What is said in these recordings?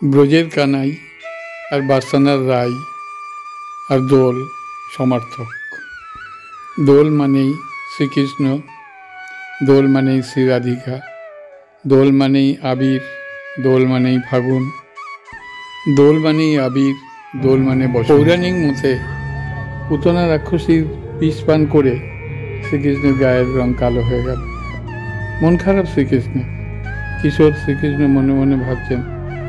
ব্রজের কানাই আর বার্সানার রাই আর দোল সমার্থক। দোল মানেই শ্রীকৃষ্ণ, দোল মানেই শ্রী রাধিকা, দোল মানেই আবির, দোল মানেই ফাগুন, দোল মানেই আবির, দোল মানে পৌরাণিক মতে পুতনা রাক্ষসীর বিষ পান করে শ্রীকৃষ্ণের গায়ের রং কালো হয়ে গেল। মন খারাপ শ্রীকৃষ্ণ। কিশোর শ্রীকৃষ্ণ মনে মনে ভাবছেন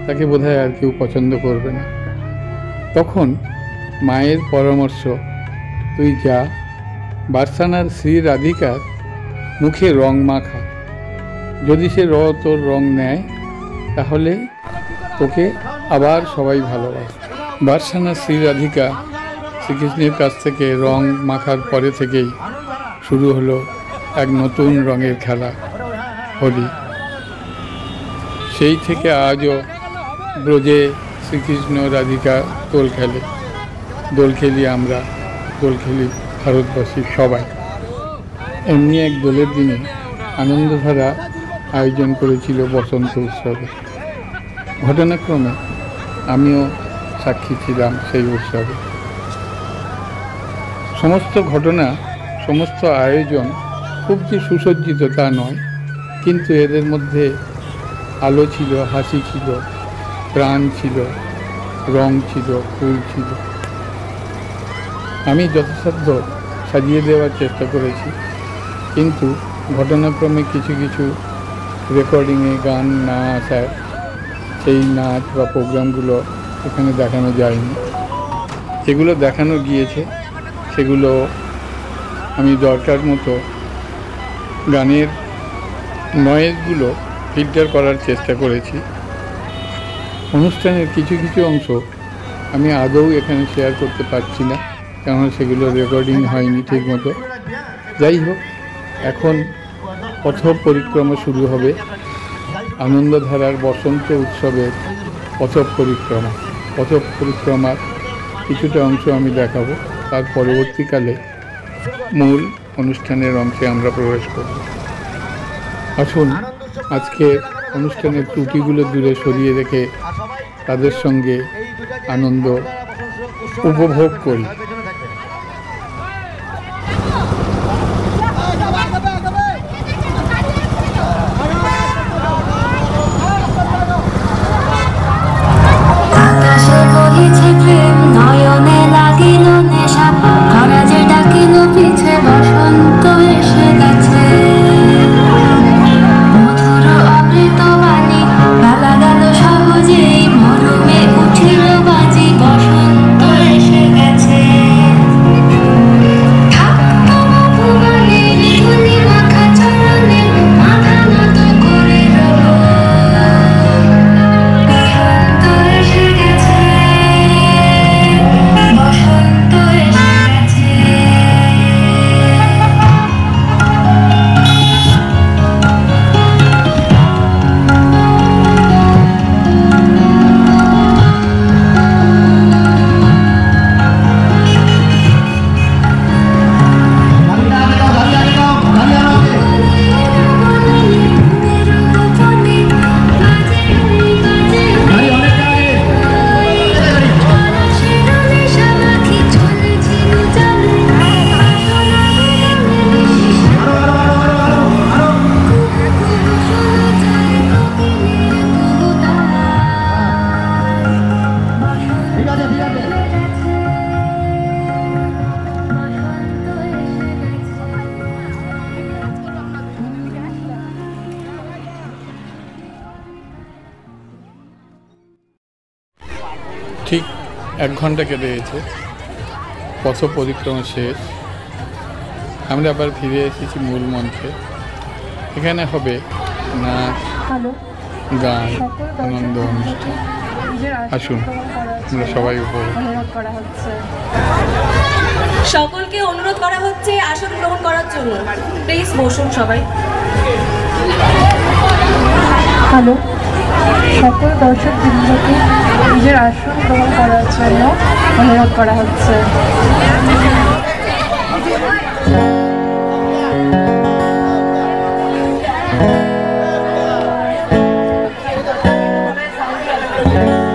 তাকে বোধহয় আর কেউ পছন্দ করবে না। তখন মায়ের পরামর্শ, তুই যা বার্সানার শ্রী রাধিকার মুখে রং মাখা, যদি সে তোর রং নেয় তাহলে তোকে আবার সবাই ভালোবাসে। বার্সানার শ্রী রাধিকা শ্রীকৃষ্ণের কাছ থেকে রং মাখার পরে থেকেই শুরু হলো এক নতুন রঙের খেলা, হোলি। সেই থেকে আজও ব্রজে শ্রীকৃষ্ণ রাধিকা দোল খেলে, দোল খেলি আমরা, দোল খেলি ভারতবাসী সবাই। এমনি এক দোলের দিনে আনন্দধারা আয়োজন করেছিল বসন্ত উৎসবে। ঘটনাক্রমে আমিও সাক্ষী ছিলাম সেই উৎসবে। সমস্ত ঘটনা, সমস্ত আয়োজন খুব যে সুসজ্জিত তা নয়, কিন্তু এদের মধ্যে আলো ছিল, হাসি ছিল, প্রাণ ছিল, রং ছিল, ফুল ছিল। আমি যথাসাধ্য সাজিয়ে দেওয়ার চেষ্টা করেছি, কিন্তু ঘটনাক্রমে কিছু কিছু রেকর্ডিংয়ে গান না আসায় সেই নাচ বা প্রোগ্রামগুলো এখানে দেখানো যায়নি। যেগুলো দেখানো গিয়েছে সেগুলো আমি দরকার মতো গানের নয়েজগুলো ফিল্টার করার চেষ্টা করেছি। অনুষ্ঠানের কিছু কিছু অংশ আমি আদৌ এখানে শেয়ার করতে পারছি না, কারণ সেগুলো রেকর্ডিং হয়নি ঠিক মতো। যাই হোক, এখন পথ পরিক্রমা শুরু হবে, আনন্দধারার বসন্ত উৎসবের পথ পরিক্রমা। পথ পরিক্রমার কিছুটা অংশ আমি দেখাবো, তার পরবর্তীকালে মূল অনুষ্ঠানের অংশে আমরা প্রবেশ করব। আসুন আজকের অনুষ্ঠানের ত্রুটিগুলো দূরে সরিয়ে রেখে তাদের সঙ্গে আনন্দ উপভোগ করি। ঠিক 1 ঘন্টা কেটে গেছে, পথ পরিক্রমা শেষ। আমরা আবার ফিরে এসেছি মূল মঞ্চে। এখানে হবে নাচ, গান, আনন্দ অনুষ্ঠান। আসুন আমরা সবাই উপভোগ করা হচ্ছে। সকলকে অনুরোধ করা হচ্ছে আসন গ্রহণ করার জন্য। প্লিজ বসুন সবাই। হ্যালো, সকল দর্শক বৃন্দকে নিজের আসন গ্রহণ করার জন্য অনুরোধ করা হচ্ছে। Thank you.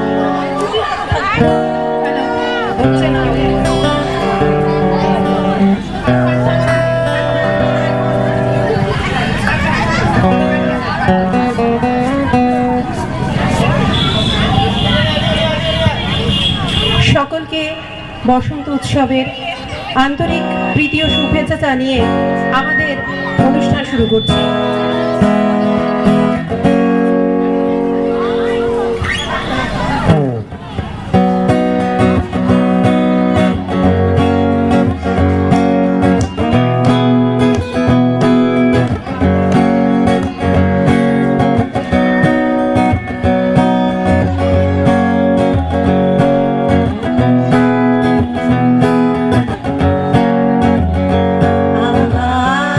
বসন্ত উৎসবের আন্তরিক প্রীতি ও শুভেচ্ছা জানিয়ে আমাদের অনুষ্ঠান শুরু করছি।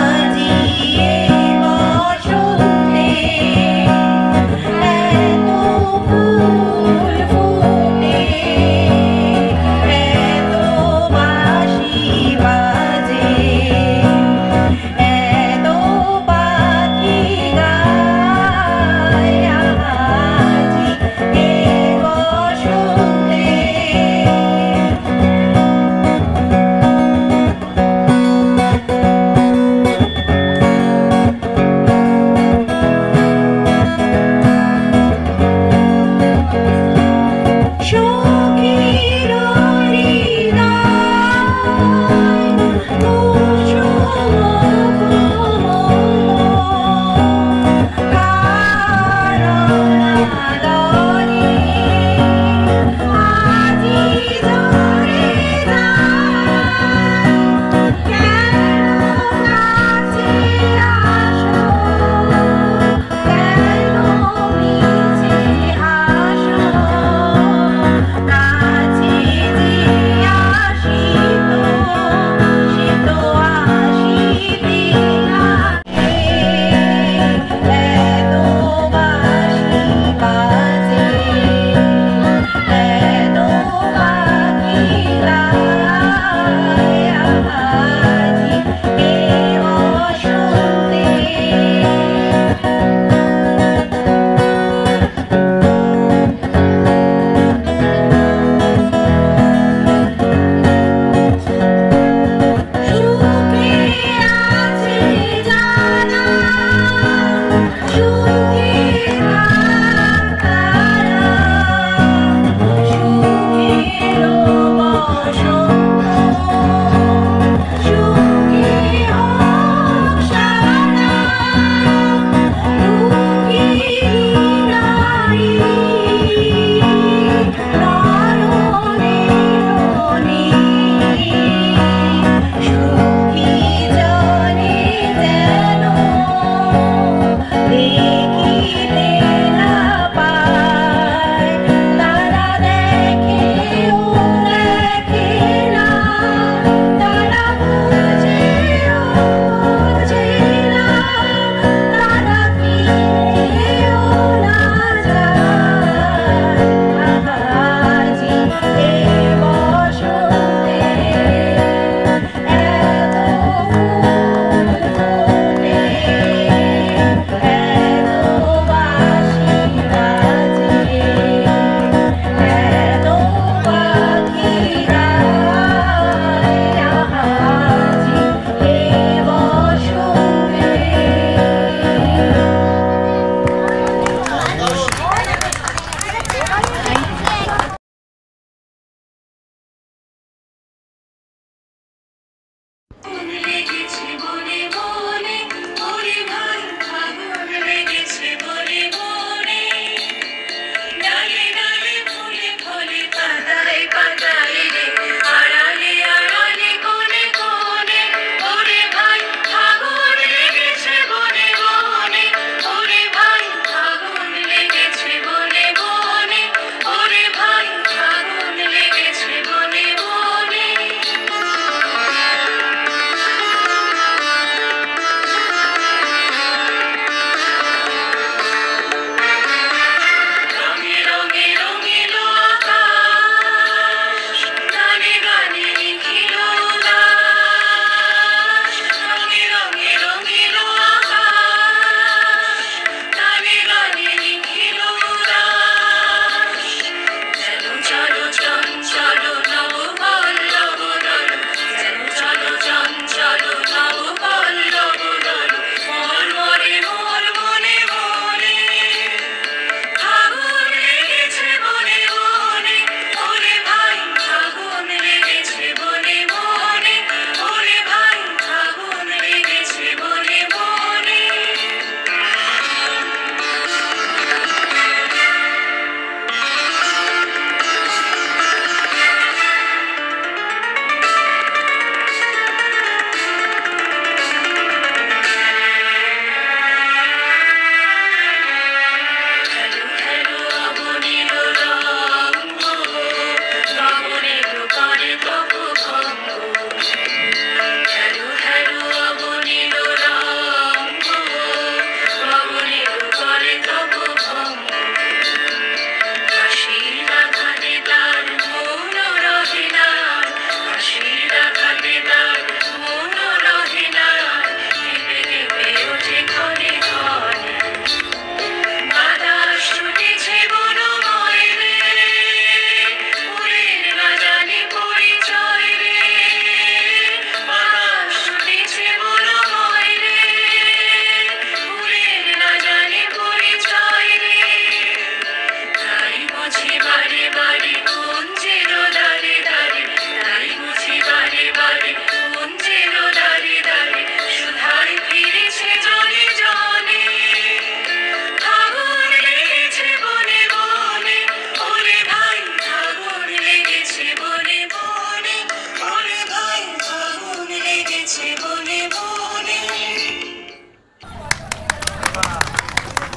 আজি বসন্ত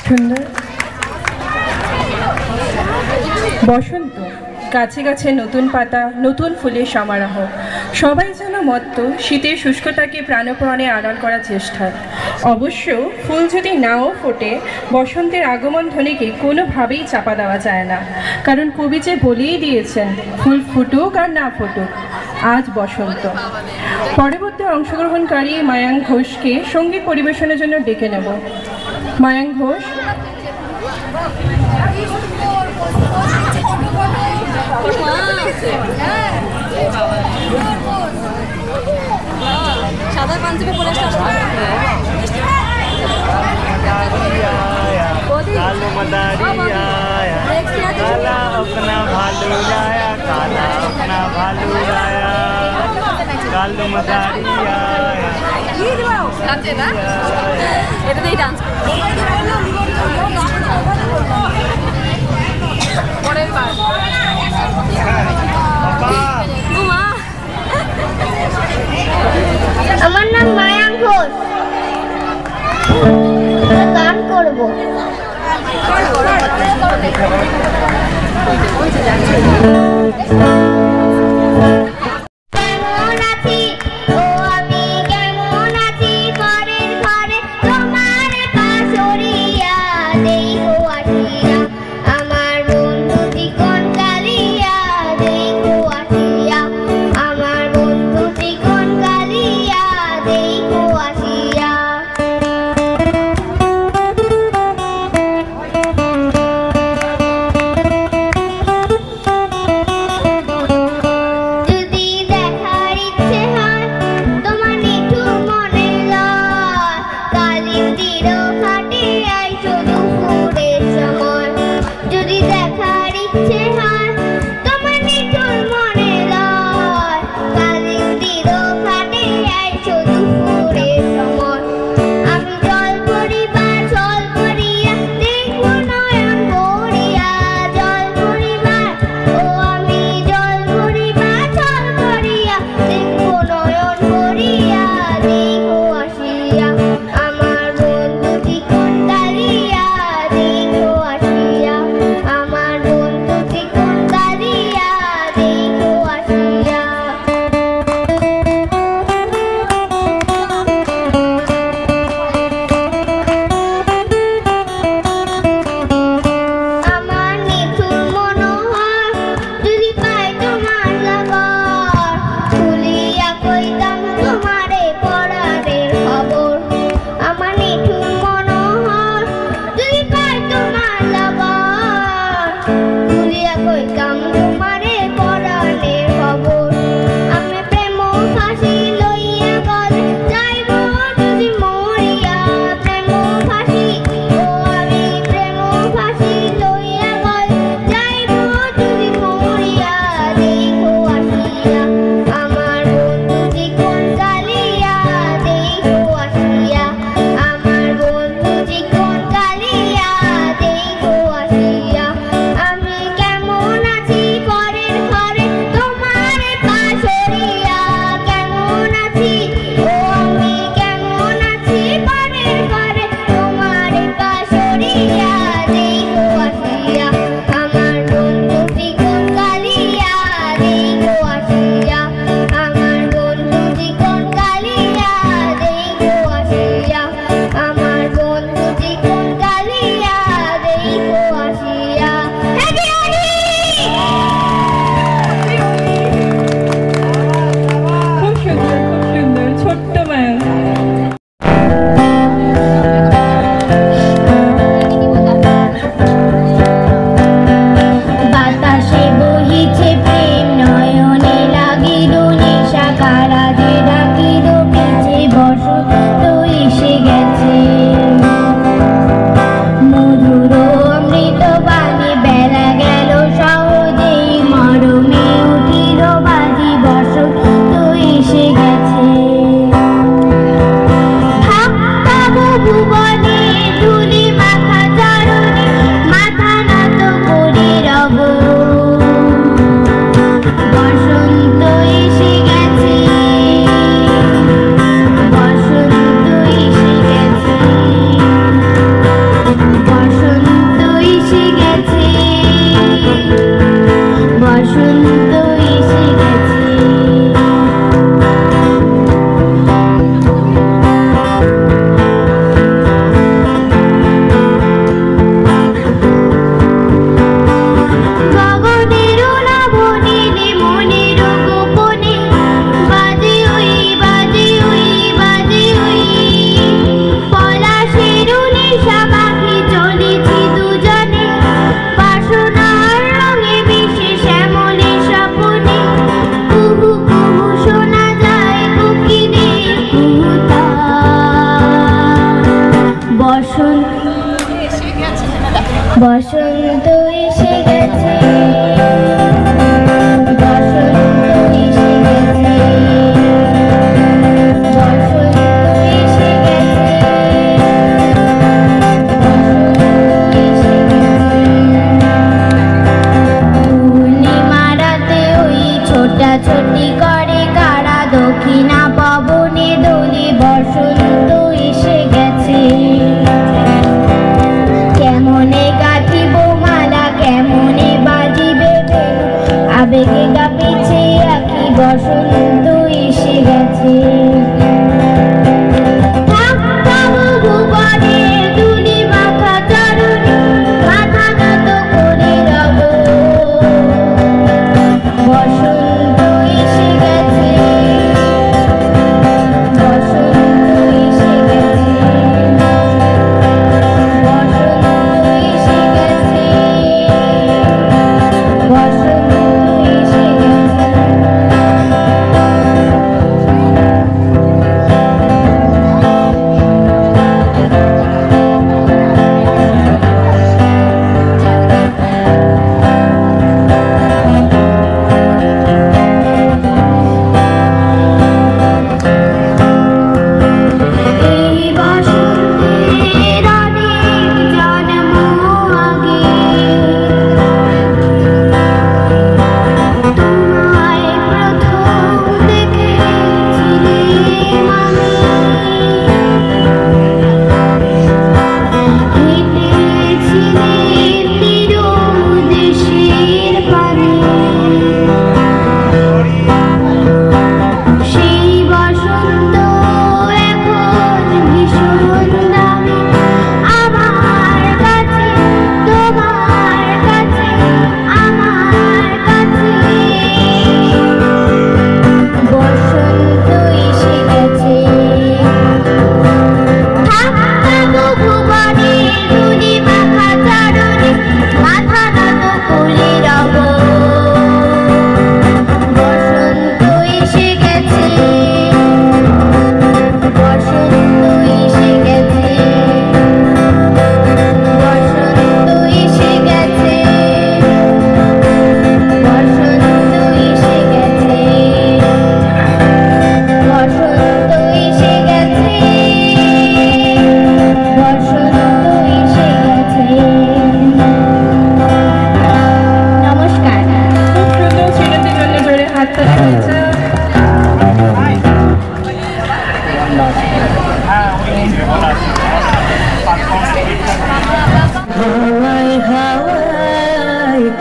সুন্দর। বসন্ত, গাছে গাছে নতুন পাতা, নতুন ফুলের সমারোহ, সবাই যেন মত্ত শীতের শুষ্কতাকে প্রাণপণে আড়াল করার চেষ্টায়। অবশ্য ফুল যদি নাও ফোটে, বসন্তের আগমন ধ্বনিকে কোনোভাবেই চাপা দেওয়া যায় না, কারণ কবি যে বলেই দিয়েছেন, ফুল ফুটুক আর না ফুটুক, আজ বসন্ত। পরবর্তী অংশগ্রহণকারী মায়াঙ্ক ঘোষকে সঙ্গীত পরিবেশনের জন্য ডেকে নেব। মায়াঙ্ক ঘোষ। সাদা পাঞ্জাবি পরে कालो मदारी आया, काला अपना भालू लाया, काला अपना भालू लाया, कालो मदारी आया। এটাতেই ডান্স পরের বার আমার নাম মায়াঙ্ক ঘোষ, গান করবো। কেমন আছি ও আমি, কেমন আছি পরের ঘরে তোমার পাশরিয়া, দেই গো আসিয়া আমার বন্ধু চিকন কালিয়া, দেই গো আসিয়া আমার বন্ধু চিকন কালিয়া, দেই গো আসিয়া। যদি দেখার ইচ্ছে হয় তোমার নিঠুর মনে লয়, কালিন্দির ঘাটে আইসো দুপুরের সময়। যদি দেখার ইচ্ছে হয় তোমার নিঠুর মনে লয়, কালিন্দির ঘাটে আইসো দুপুরের সময়। আমি জল ভরিবা জল ভরিয়া দেখবো নয়ন ভরিয়া, জল ভরিবা ও আমি জল ভরিবা জল ভরিয়া দেখবো নয়ন ভরিয়া, দেখো আসিয়া আমার বন্ধু চিকন কালিয়া, দেখো আসিয়া আমার বন্ধু চিকন কালিয়া, দেখো আসিয়া। আমার নিঠুর মনোহর যদি পাই তোমার লাগর, খুলিয়া কইতাম তোমারে পরাণের খবর। আমার নিঠুর মনোহর যদি পাই তোমার লাগর, খুলিয়া কইতাম তোমারে পরাণের খবর। আমি প্রেম ফাঁসি লইয়া গলে যাইব যদি মরিয়া, প্রেম ফাঁসি ও আমি প্রেম ফাঁসি লইয়া গলে যাইব যদি মরিয়া, দেখো আসিয়া আমার বন্ধু চিকন কালিয়া, দেখো আসিয়া আমার বন্ধু চিকন কালিয়া, দেখো আসিয়া। আমি কেমন আছি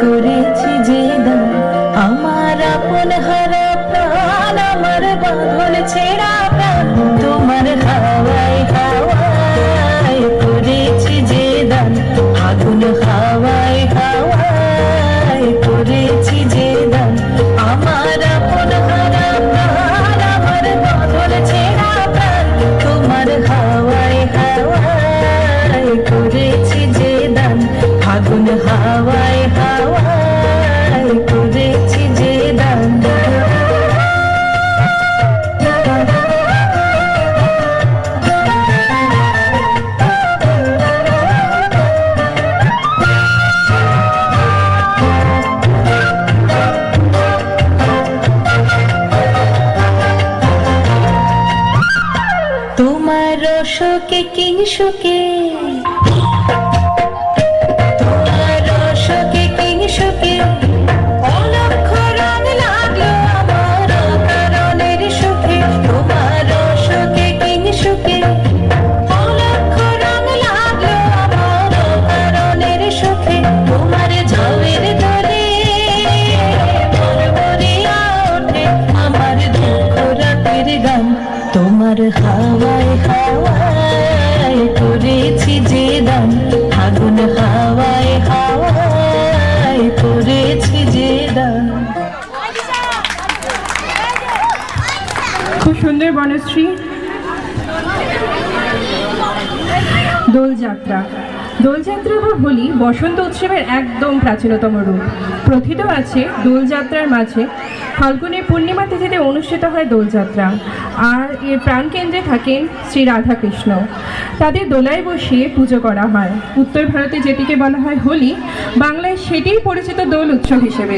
করেছি যে দান আমার আপন হারা প্রাণ আমার বাঁধন ছেঁড়া প্রাণ তোমার হাওয়ায় হাওয়ায় করেছি যে দান আগুন হাওয়ায় হাওয়ায় করেছি যে দান আমার আপন হারা প্রাণ আমার বাঁধন ছেঁড়া প্রাণ তোমার হাওয়ায় হাওয়ায় করেছি যে দান আগুন হাওয়ায় হাওয়ায় করেছি যে দান তোমার শোকে কিংশুকে তোমার শোকে কিংশুকে অলক্ষ রং লাগলো আমার কারণের সুখে তোমার শোকে কিংশুকে অলক্ষ রং লাগলো আমার কারণের সুখে তোমার ঝাউয়ের দরে বরবরিয়া ওঠে আমার দুঃখ রাতের গান তোমার হাওয়ায় হাওয়ায় করেছি যে দান আগুন হাওয়ায় হাওয়ায় করেছি যে দান। খুব সুন্দর বনশ্রী। দোলযাত্রা। দোলযাত্রা বা হোলি বসন্ত উৎসবের একদম প্রাচীনতম রূপ। প্রথিত আছে দোলযাত্রার মাঝে ফাল্গুনের পূর্ণিমা তিথিতে অনুষ্ঠিত হয় দোলযাত্রা, আর এর প্রাণকেন্দ্রে থাকেন শ্রী রাধাকৃষ্ণ। তাদের দোলায় বসিয়ে পুজো করা হয়। উত্তর ভারতে যেটিকে বলা হয় হোলি, বাংলায় সেটিই পরিচিত দোল উৎসব হিসেবে।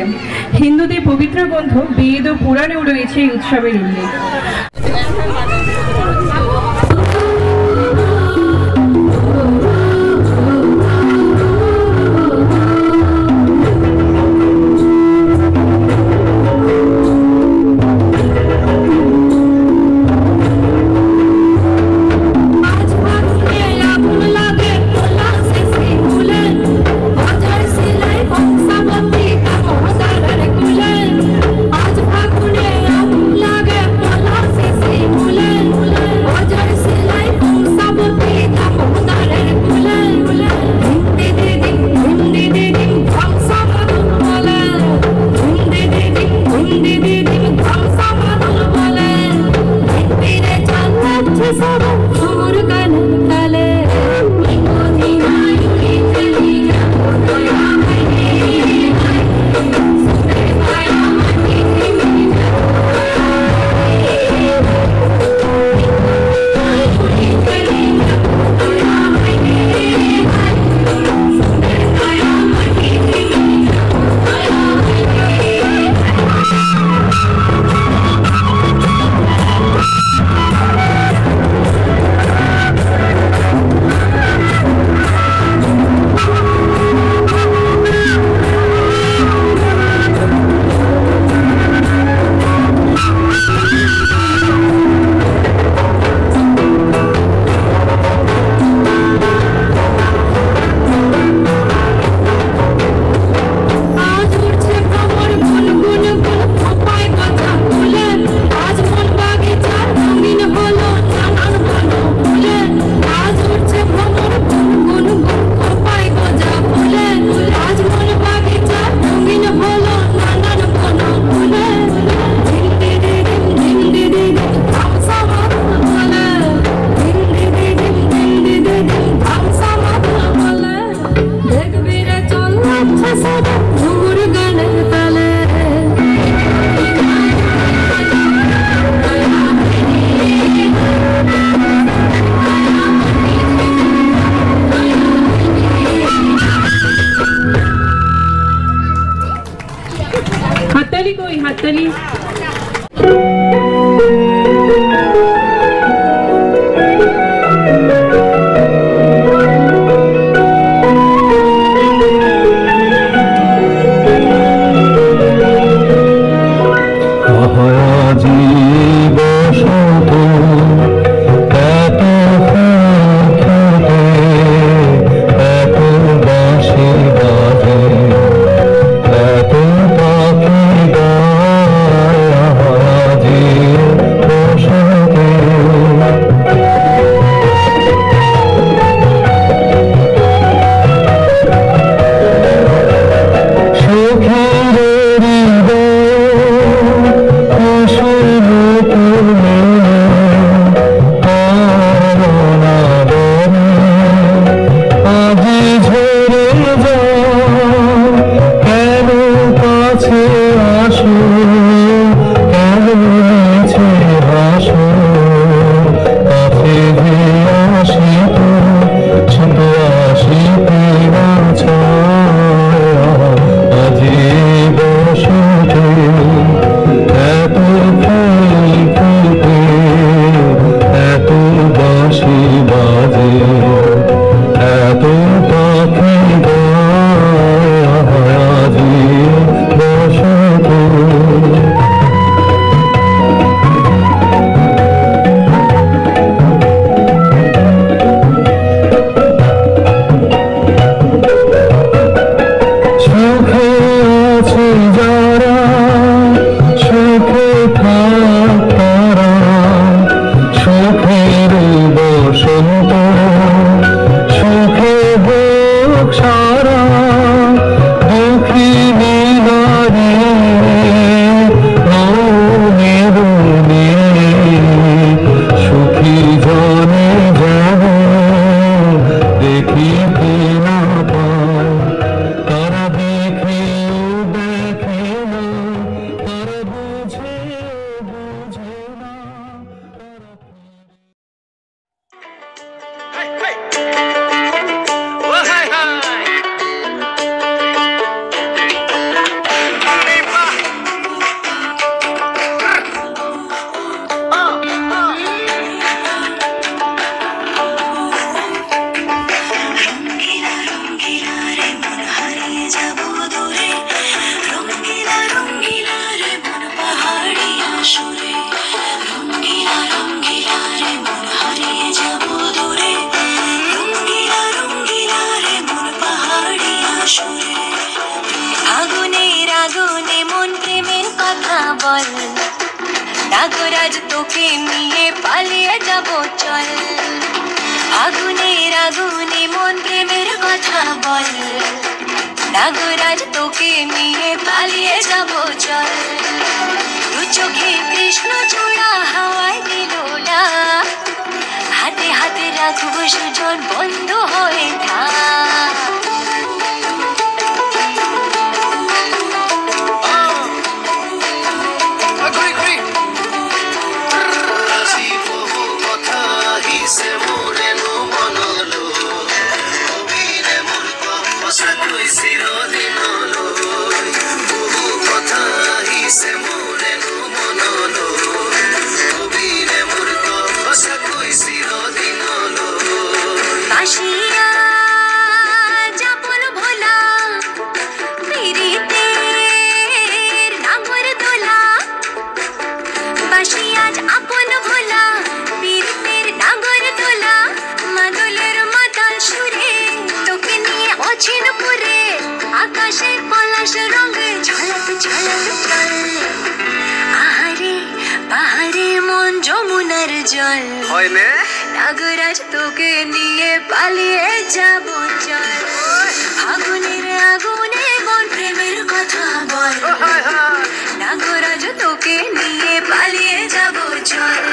হিন্দুদের পবিত্র গ্রন্থ বেদ ও পুরাণেও রয়েছে এই উৎসবের উল্লেখ। নাগরাজ তোকে নিয়ে পালিয়ে যাব চল, আগুনের আগুনে মন প্রেমের কথা বল, নাগরাজ তোকে নিয়ে পালিয়ে যাব চল, দু চোখে কৃষ্ণ চূড়া হাওয়ায় দিল না, হাতে হাতে রাখবো সুজন বন্ধু হয়ে থাক। যমুনার জল নাগরাজ তোকে নিয়ে পালিয়ে যাব চল, আগুনের আগুনে মন প্রেমের কথা বল, নাগরাজ তোকে নিয়ে পালিয়ে যাব চল।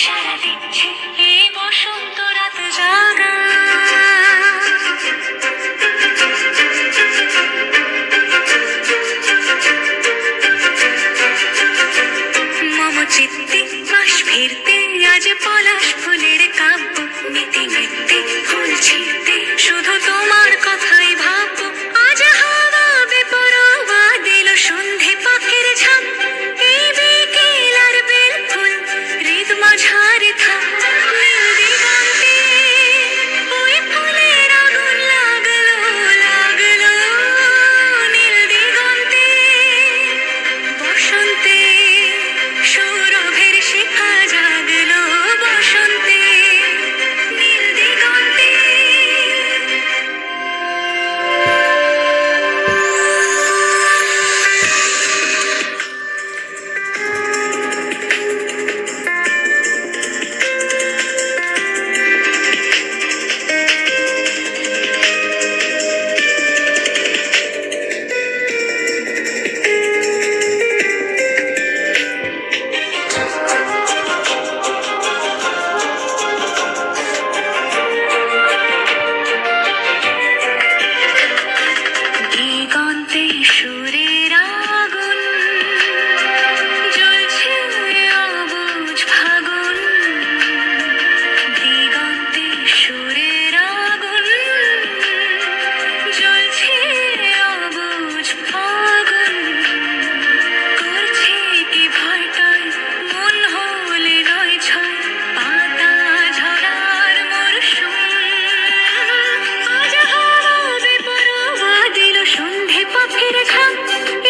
সারা দিচ্ছে এই বসন্ত রাত জাগা। মম চিত্তে মাস ফিরতে আজ পলাশ ফুলের কাব্য মিতে মিতে ফুল ছিঁড়তে শুধু তোমার কথাই ভাববো। আজ হাওয়া বেপরোয়া দিল সন্ধে পাখির ঝাঁক এই বিকেল আর বেল ফুল হৃদ মাঝারে থাক। নীল দিগন্তে ওই ফুলের আগুন লাগলো লাগলো নীল দিগন্তে বসন্তে সৌরভের শিখা জাগলো বসন্তে নীল দিগন্তে। দিগন্তে সুরের আগুন জ্বলছে অবুঝ ফাগুন। দিগন্তে সুরের আগুন জ্বলছে অবুঝ ফাগুন। করছে কি ভয়টায় মন হলে নয় ছয় পাতা ঝরার মরশুম। আজ হাওয়া বেপরোয়া দিল সন্ধে পাখির ঝাঁক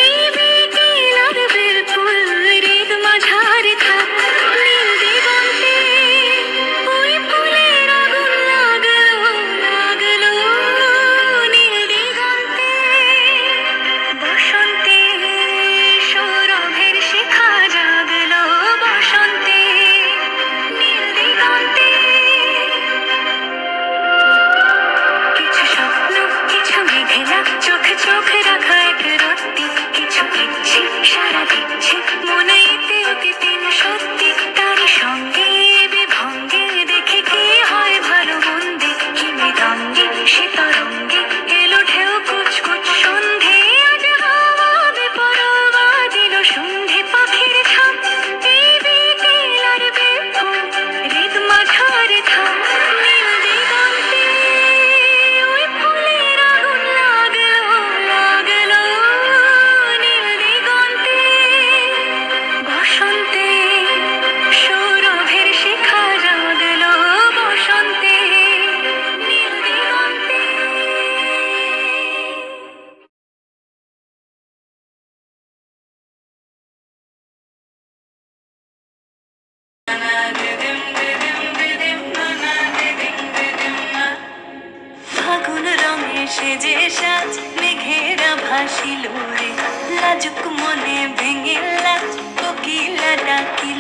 এই বিকেল আর বেল ফুল হৃদ মাঝারে থাক। নীল দিগন্তে ওই ফুলের আগুন লাগলো লাগলো নীল দিগন্তে বসন্তে সৌরভের শিখা জাগলো বসন্তে নীল দিগন্তে। কিছু স্বপ্ন কিছু মেঘেলা চোখে চোখে রাখা এক রত্তি কিছু ইচ্ছে সারা দিচ্ছে মনে এতে অতীতে না সত্যি। তারই সঙ্গে বিভঙ্গে দেখে কি হয় ভালো মন্দে কি মৃদঙ্গে সে তরঙ্গে এলো ঢেউ কুচকুচ সন্ধে। আজ হাওয়া বেপরোয়া দিল সন্ধে পাখির ঝাঁক এই বিকেল আর বেল ফুল হৃদ মাঝারে থাক। নীল দিগন্তে ওই ফুলের আগুন লাগলো লাগলো নীল দিগন্তে বসন্তে সৌরভের শিখা জাগলো বসন্তে নীল দিগন্তে। ফাগুন রঙে সেজে সাজ মেঘেরা ভাসিল রে লাজুক মনে ভেঙে লাজ কোকিলা ডাকি